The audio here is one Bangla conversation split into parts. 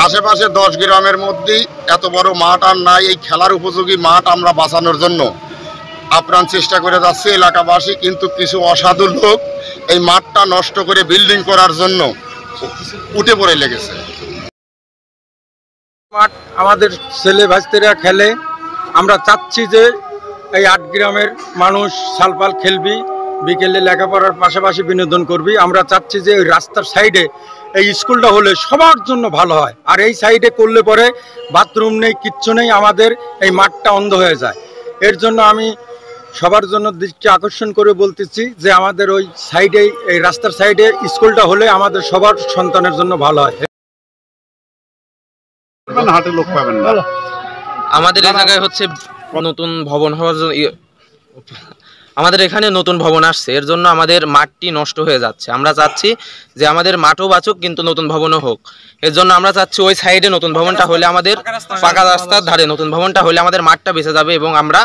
আশেপাশে 10 গ্রামের মধ্যেই এত বড় মাঠ আর নাই। এই খেলার উপযোগী মাঠ আমরা বাঁচানোর জন্য আপ্রাণ চেষ্টা করে যাচ্ছে এলাকাবাসী, কিন্তু কিছু অসাধু লোক এই মাঠটা নষ্ট করে বিল্ডিং করার জন্য উঠে পড়ে লেগেছে। মাঠ আমাদের ছেলে ভাইস্তেরা খেলে, আমরা চাচ্ছি যে এই 8 গ্রামের মানুষ সালপাল খেলবি, বিকেলে লেখাপড়ার পাশাপাশি বিনোদন করবি। আমরা চাচ্ছি যে ওই রাস্তার সাইডে এই স্কুলটা হলে সবার জন্য ভালো হয়, আর এই সাইডে করলে পরে বাথরুম নেই, কিচ্ছু নেই, আমাদের এই মাঠটা অন্ধ হয়ে যায়। এর জন্য আমি সবার জন্য দৃষ্টি আকর্ষণ করে বলতেছি যে আমাদের ওই সাইডে, এই রাস্তার সাইডে স্কুলটা হলে আমাদের সবার সন্তানের জন্য ভালো হয়। হাটে লোক পাবেন না। আমাদের এই জায়গায় হচ্ছে নতুন ভবন হওয়ার জন্য, আমাদের এখানে নতুন ভবন আসছে, এর জন্য আমাদের মাঠটি নষ্ট হয়ে যাচ্ছে। আমরা চাচ্ছি যে আমাদের মাঠও বাঁচুক, কিন্তু নতুন ভবনও হোক। এর জন্য আমরা চাচ্ছি ওই সাইডে নতুন ভবনটা হলে, আমাদের পাকা রাস্তার ধারে নতুন ভবনটা হলে আমাদের মাঠটা বেঁচে যাবে এবং আমরা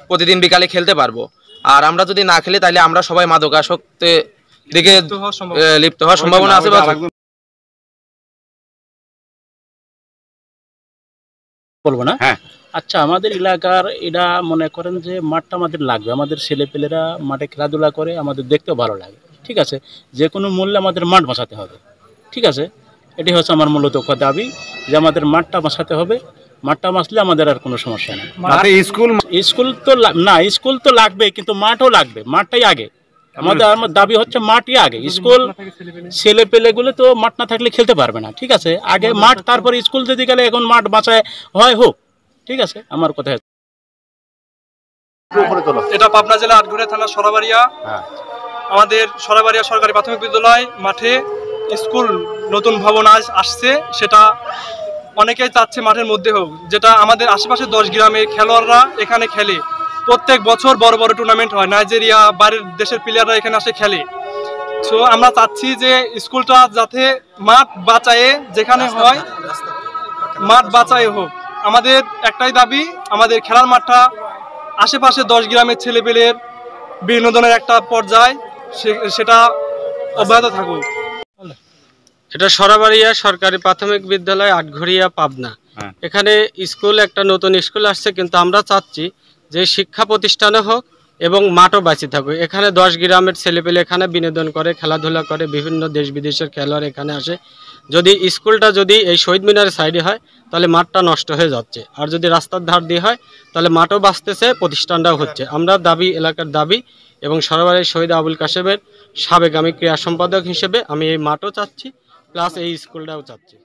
প্রতিদিন বিকালে খেলতে পারবো। আর আমরা যদি না খেলি তাহলে আমরা সবাই মাদকাসক্তির দিকে লিপ্ত হওয়ার সম্ভাবনা আছে। বলবো না, হ্যাঁ আচ্ছা, আমাদের এলাকার এটা মনে করেন যে মাঠটা আমাদের লাগবে, আমাদের ছেলেপেলেরা মাঠে খেলাধুলা করে, আমাদের দেখতেও ভালো লাগে, ঠিক আছে। যে কোনো মূল্যে আমাদের মাঠ বাঁচাতে হবে, ঠিক আছে। এটি হচ্ছে আমার মূলত দাবি যে আমাদের মাঠটা বাঁচাতে হবে। মাঠটা বাঁচলে আমাদের আর কোনো সমস্যা নেই। স্কুল তো না, স্কুল তো লাগবে, কিন্তু মাঠও লাগবে, মাঠটাই আগে। আমার দাবি হচ্ছে মাঠই আগে। স্কুল ছেলেপেলেগুলো তো মাঠ না থাকলে খেলতে পারবে না, ঠিক আছে। আগে মাঠ, তারপরে স্কুল যদি গেলে এখন মাঠ বাঁচায় হয় হোক, ঠিক আছে। আমার কথা এটা পাবনা জেলা আটঘরিয়া থানা সরাবাড়িয়া। আমাদের সরাবাড়িয়া সরকারি প্রাথমিক বিদ্যালয় মাঠে স্কুল নতুন ভবন আসছে, সেটা অনেকেই চাচ্ছে মাঠের মধ্যে হোক, যেটা আমাদের আশেপাশে 10 গ্রামের খেলোয়াড়রা এখানে খেলে। প্রত্যেক বছর বড় বড় টুর্নামেন্ট হয়, নাইজেরিয়া বাইরের দেশের প্লেয়াররা এখানে আসে খেলে। সো আমরা চাচ্ছি যে স্কুলটা যাতে মাঠ বাঁচায়ে, যেখানে হয় মাঠ বাঁচায়ে হোক। আমাদের একটাই দাবি, আমাদের খেলার মাঠটা আশেপাশে 10 গ্রামের ছেলেপেলের বিনোদনের একটা পর্যায়, সেটা অব্যাহত থাকুক। এটা সরাবাড়িয়া সরকারি প্রাথমিক বিদ্যালয় আটঘরিয়া পাবনা। এখানে স্কুল, একটা নতুন স্কুল আসছে, কিন্তু আমরা চাচ্ছি যে শিক্ষা প্রতিষ্ঠানে হোক এবং মাঠও বাঁচি থাকুক। এখানে 10 গ্রামের ছেলেপেলে এখানে বিনোদন করে, খেলাধুলা করে, বিভিন্ন দেশ বিদেশের খেলোয়াড় এখানে আসে। যদি স্কুলটা যদি এই শহীদ মিনারের সাইডে হয় তাহলে মাঠটা নষ্ট হয়ে যাচ্ছে, আর যদি রাস্তার ধার দিয়ে হয় তাহলে মাঠও বাঁচতেছে, প্রতিষ্ঠানটাও হচ্ছে। আমরা দাবি, এলাকার দাবি, এবং সরাবাড়ির শহীদ আবুল কাশেমের সাবেক আমি ক্রীড়া সম্পাদক হিসেবে আমি এই মাঠও চাচ্ছি, প্লাস এই স্কুলটাও চাচ্ছি।